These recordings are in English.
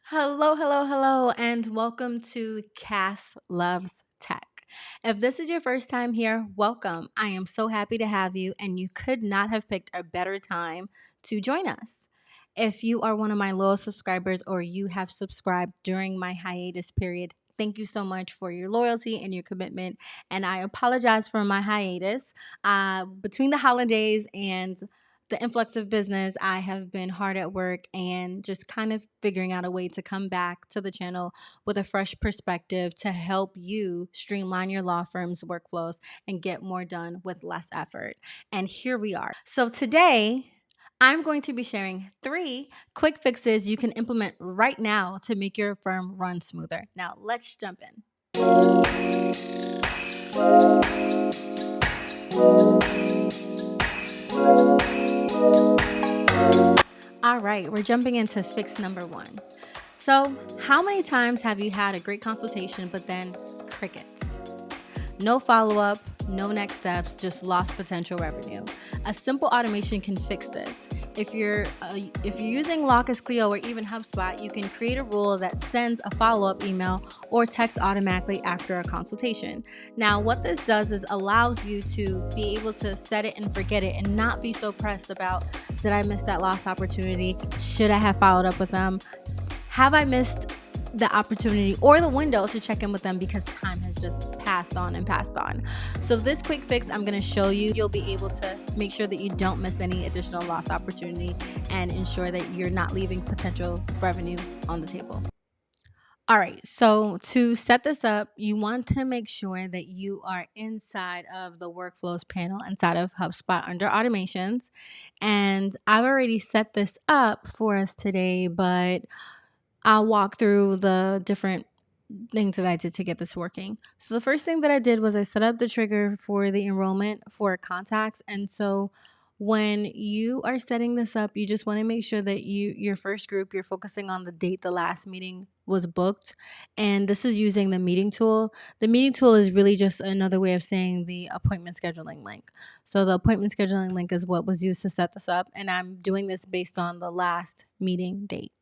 Hello, hello, hello, and welcome to Cass Loves Tech. If this is your first time here, welcome. I am so happy to have you, and you could not have picked a better time to join us. If you are one of my loyal subscribers or you have subscribed during my hiatus period, thank you so much for your loyalty and your commitment. And I apologize for my hiatus. Between the holidays and the influx of business, I have been hard at work and just kind of figuring out a way to come back to the channel with a fresh perspective to help you streamline your law firm's workflows and get more done with less effort. And here we are. So today, I'm going to be sharing 3 quick fixes you can implement right now to make your firm run smoother. Now, let's jump in. All right, we're jumping into fix number 1. So, how many times have you had a great consultation, but then crickets? No follow up, no next steps, just lost potential revenue. A simple automation can fix this. If you're using Lawcus, Clio, or even HubSpot, you can create a rule that sends a follow-up email or text automatically after a consultation. Now, what this does is allows you to be able to set it and forget it and not be so pressed about, did I miss that lost opportunity? Should I have followed up with them? Have I missed the opportunity or the window to check in with them because time has just passed on and passed on? So this quick fix I'm going to show you, you'll be able to make sure that you don't miss any additional lost opportunity and ensure that you're not leaving potential revenue on the table. All right, so to set this up, you want to make sure that you are inside of the workflows panel inside of HubSpot under automations. And I've already set this up for us today, but I'll walk through the different things that I did to get this working. So the first thing that I did was I set up the trigger for the enrollment for contacts. And so when you are setting this up, you just want to make sure that your first group, you're focusing on the date the last meeting was booked. And this is using the meeting tool. The meeting tool is really just another way of saying the appointment scheduling link. So the appointment scheduling link is what was used to set this up. And I'm doing this based on the last meeting date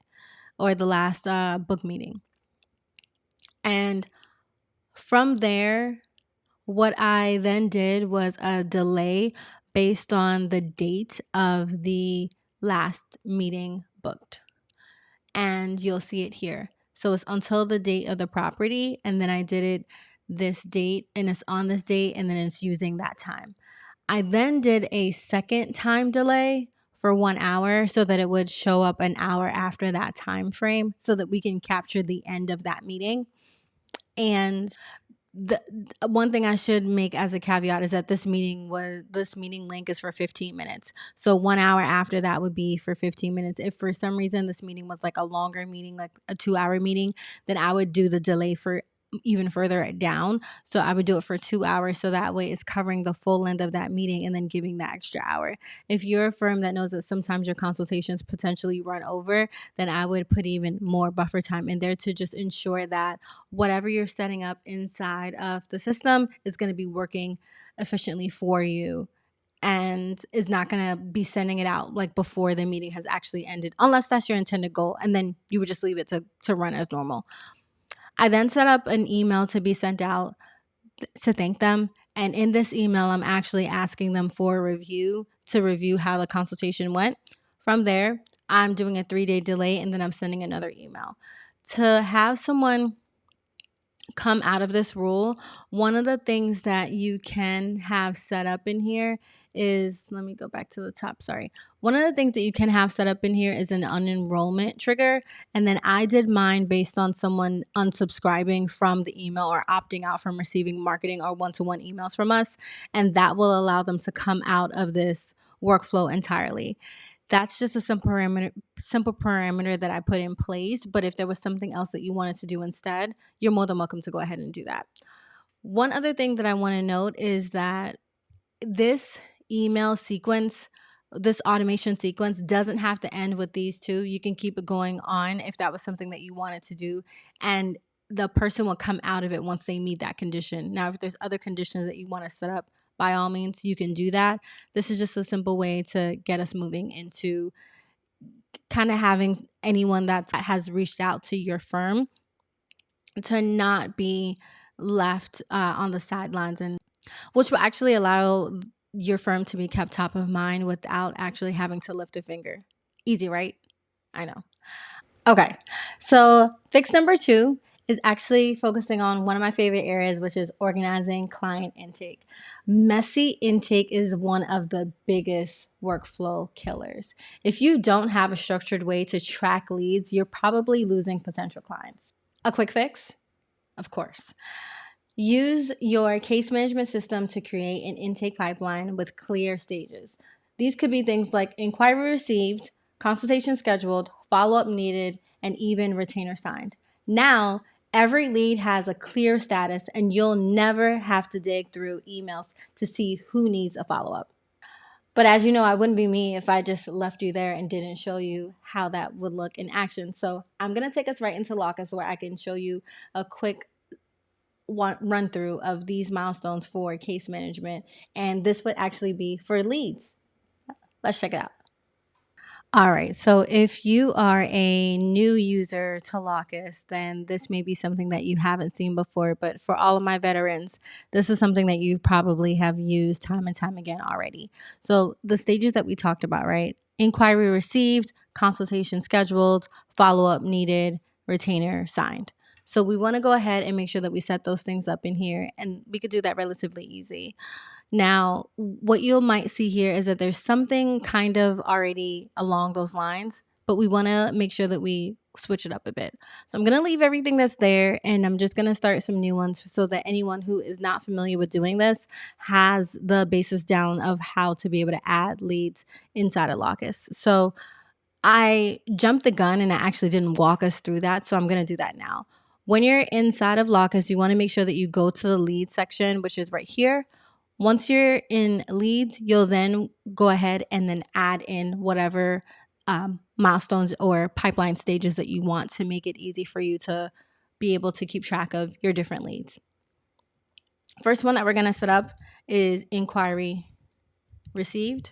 or the last book meeting. And from there, what I then did was a delay based on the date of the last meeting booked. And you'll see it here. So it's until the date of the property, and then I did it this date, and it's on this date, and then it's using that time. I then did a second time delay for 1 hour so that it would show up an hour after that time frame so that we can capture the end of that meeting. And the one thing I should make as a caveat is that this meeting link is for 15 minutes. So 1 hour after that would be for 15 minutes. If for some reason this meeting was like a longer meeting, like a 2-hour meeting, then I would do the delay for even further down. So I would do it for 2 hours. So that way it's covering the full length of that meeting and then giving that extra hour. If you're a firm that knows that sometimes your consultations potentially run over, then I would put even more buffer time in there to just ensure that whatever you're setting up inside of the system is going to be working efficiently for you and is not going to be sending it out like before the meeting has actually ended, unless that's your intended goal. And then you would just leave it to run as normal. I then set up an email to be sent out to thank them. And in this email, I'm actually asking them for a review to review how the consultation went. From there, I'm doing a 3-day delay and then I'm sending another email. To have someone come out of this rule, one of the things that you can have set up in here is, let me go back to the top, sorry. One of the things that you can have set up in here is an unenrollment trigger. And then I did mine based on someone unsubscribing from the email or opting out from receiving marketing or one-to-one emails from us. And that will allow them to come out of this workflow entirely. That's just a simple parameter that I put in place. But if there was something else that you wanted to do instead, you're more than welcome to go ahead and do that. One other thing that I want to note is that this email sequence, this automation sequence doesn't have to end with these two. You can keep it going on if that was something that you wanted to do. And the person will come out of it once they meet that condition. Now, if there's other conditions that you want to set up, by all means, you can do that. This is just a simple way to get us moving into kind of having anyone that has reached out to your firm to not be left on the sidelines, and which will actually allow your firm to be kept top of mind without actually having to lift a finger. Easy, right? I know. Okay, so fix number 2 is actually focusing on one of my favorite areas, which is organizing client intake. Messy intake is one of the biggest workflow killers. If you don't have a structured way to track leads, you're probably losing potential clients. A quick fix? Of course. Use your case management system to create an intake pipeline with clear stages. These could be things like inquiry received, consultation scheduled, follow-up needed, and even retainer signed. Now, every lead has a clear status, and you'll never have to dig through emails to see who needs a follow-up. But as you know, I wouldn't be me if I just left you there and didn't show you how that would look in action. So I'm going to take us right into Lawcus, where I can show you a quick run through of these milestones for case management, and this would actually be for leads. Let's check it out. All right, so if you are a new user to Lawcus, then this may be something that you haven't seen before, but for all of my veterans, this is something that you probably have used time and time again already. So the stages that we talked about, right? Inquiry received, consultation scheduled, follow-up needed, retainer signed. So we want to go ahead and make sure that we set those things up in here, and we could do that relatively easy. Now, what you might see here is that there's something kind of already along those lines, but we want to make sure that we switch it up a bit. So I'm going to leave everything that's there, and I'm just going to start some new ones so that anyone who is not familiar with doing this has the basis down of how to be able to add leads inside of Lawcus. So I jumped the gun and I actually didn't walk us through that, so I'm going to do that now. When you're inside of Lawcus, you want to make sure that you go to the lead section, which is right here. Once you're in leads, you'll then go ahead and then add in whatever milestones or pipeline stages that you want to make it easy for you to be able to keep track of your different leads. First one that we're going to set up is inquiry received.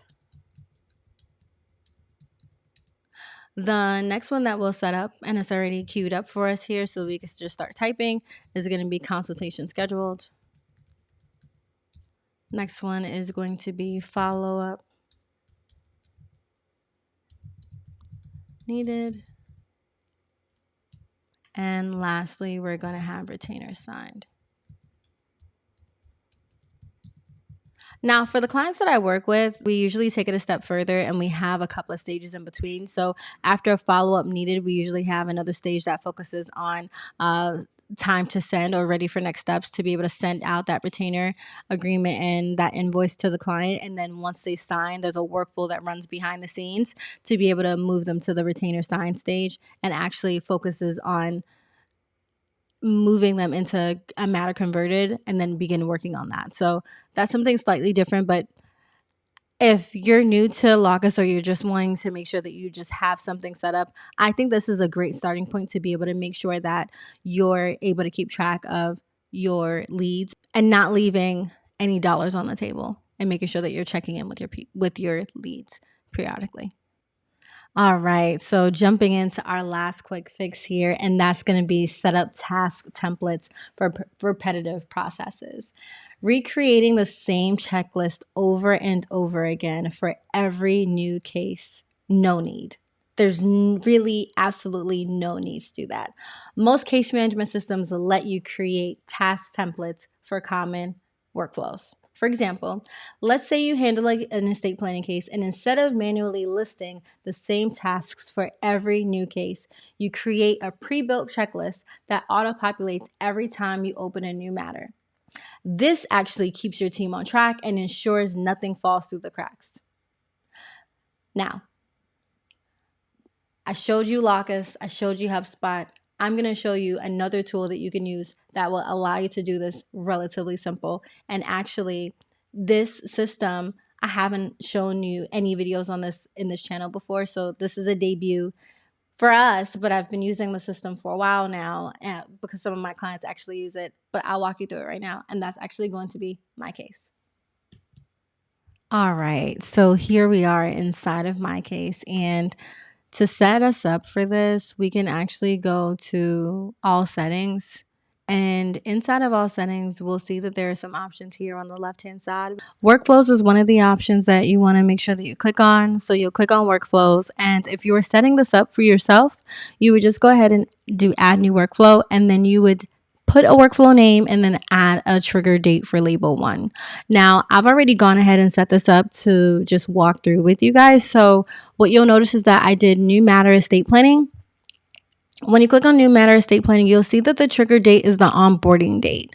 The next one that we'll set up, and it's already queued up for us here so we can just start typing, is going to be consultation scheduled. Next one is going to be follow-up needed. And lastly, we're going to have retainer signed. Now, for the clients that I work with, we usually take it a step further and we have a couple of stages in between. So after a follow-up needed, we usually have another stage that focuses on time to send or ready for next steps to be able to send out that retainer agreement and that invoice to the client. And then once they sign, there's a workflow that runs behind the scenes to be able to move them to the retainer sign stage and actually focuses on moving them into a matter converted and then begin working on that. So that's something slightly different, but if you're new to Lawcus or you're just wanting to make sure that you just have something set up, I think this is a great starting point to be able to make sure that you're able to keep track of your leads and not leaving any dollars on the table and making sure that you're checking in with your leads periodically. All right, so jumping into our last quick fix here, and that's going to be set up task templates for repetitive processes. Recreating the same checklist over and over again for every new case, no need. There's really absolutely no need to do that. Most case management systems let you create task templates for common workflows. For example, let's say you handle an estate planning case, and instead of manually listing the same tasks for every new case, you create a pre-built checklist that auto-populates every time you open a new matter. This actually keeps your team on track and ensures nothing falls through the cracks. Now, I showed you Lawcus, I showed you HubSpot. I'm going to show you another tool that you can use that will allow you to do this relatively simple. And actually, this system, I haven't shown you any videos on this in this channel before, so this is a debut for us, but I've been using the system for a while now because some of my clients actually use it, but I'll walk you through it right now, and that's actually going to be my case. All right, so here we are inside of my case, and To set us up for this, we can actually go to all settings. And inside of all settings, we'll see that there are some options here on the left-hand side. Workflows is one of the options that you want to make sure that you click on. So you'll click on workflows. And if you were setting this up for yourself, you would just go ahead and do add new workflow. And then you would put a workflow name and then add a trigger date for label 1. Now, I've already gone ahead and set this up to just walk through with you guys. So what you'll notice is that I did new matter estate planning. When you click on new matter estate planning, you'll see that the trigger date is the onboarding date.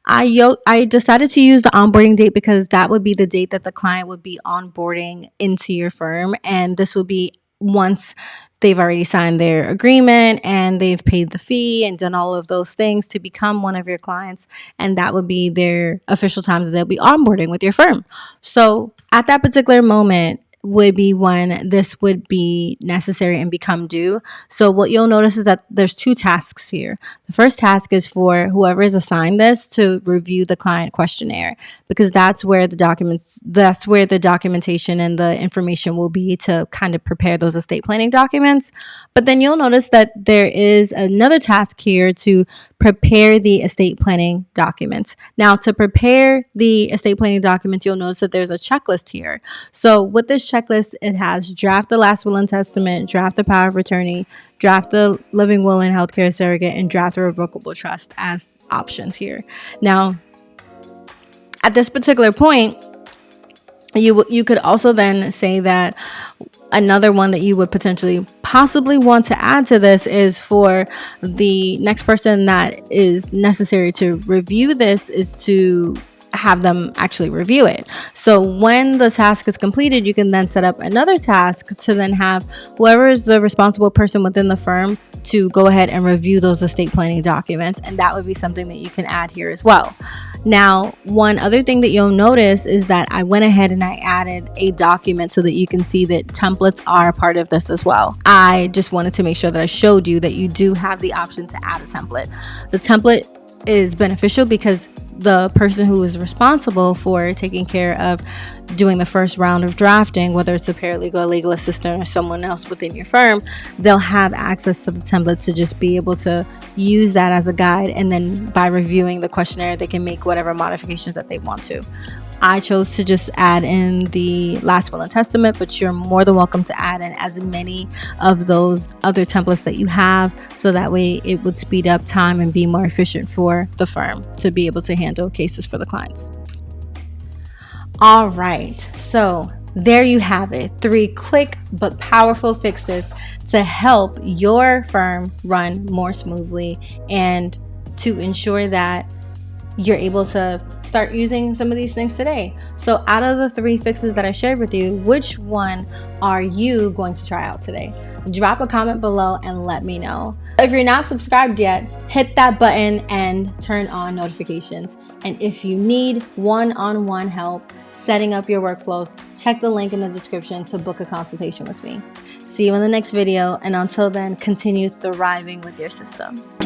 I decided to use the onboarding date because that would be the date that the client would be onboarding into your firm. And this will be once they've already signed their agreement and they've paid the fee and done all of those things to become one of your clients. And that would be their official time that they'll be onboarding with your firm. So at that particular moment would be when this would be necessary and become due. So what you'll notice is that there's 2 tasks here. The first task is for whoever is assigned this to review the client questionnaire, because that's where the documentation and the information will be to kind of prepare those estate planning documents. But then you'll notice that there is another task here to prepare the estate planning documents. Now, to prepare the estate planning documents, you'll notice that there's a checklist here. So with this checklist, it has draft the last will and testament, draft the power of attorney, draft the living will and healthcare surrogate, and draft a revocable trust as options here. Now, at this particular point, you could also then say that another one that you would potentially possibly want to add to this is for the next person that is necessary to review this is to have them actually review it. So when the task is completed, you can then set up another task to then have whoever is the responsible person within the firm to go ahead and review those estate planning documents. And that would be something that you can add here as well. Now, one other thing that you'll notice is that I went ahead and I added a document so that you can see that templates are a part of this as well. I just wanted to make sure that I showed you that you do have the option to add a template. The template is beneficial because the person who is responsible for taking care of doing the first round of drafting, whether it's a paralegal, a legal assistant, or someone else within your firm, they'll have access to the template to just be able to use that as a guide. And then by reviewing the questionnaire, they can make whatever modifications that they want to. I chose to just add in the last will and testament, but you're more than welcome to add in as many of those other templates that you have, so that way it would speed up time and be more efficient for the firm to be able to handle cases for the clients. All right, so there you have it. 3 quick but powerful fixes to help your firm run more smoothly and to ensure that you're able to start using some of these things today. So out of the 3 fixes that I shared with you, which one are you going to try out today? Drop a comment below and let me know. If you're not subscribed yet, hit that button and turn on notifications. And if you need one-on-one help setting up your workflows, check the link in the description to book a consultation with me. See you in the next video, and until then, continue thriving with your systems.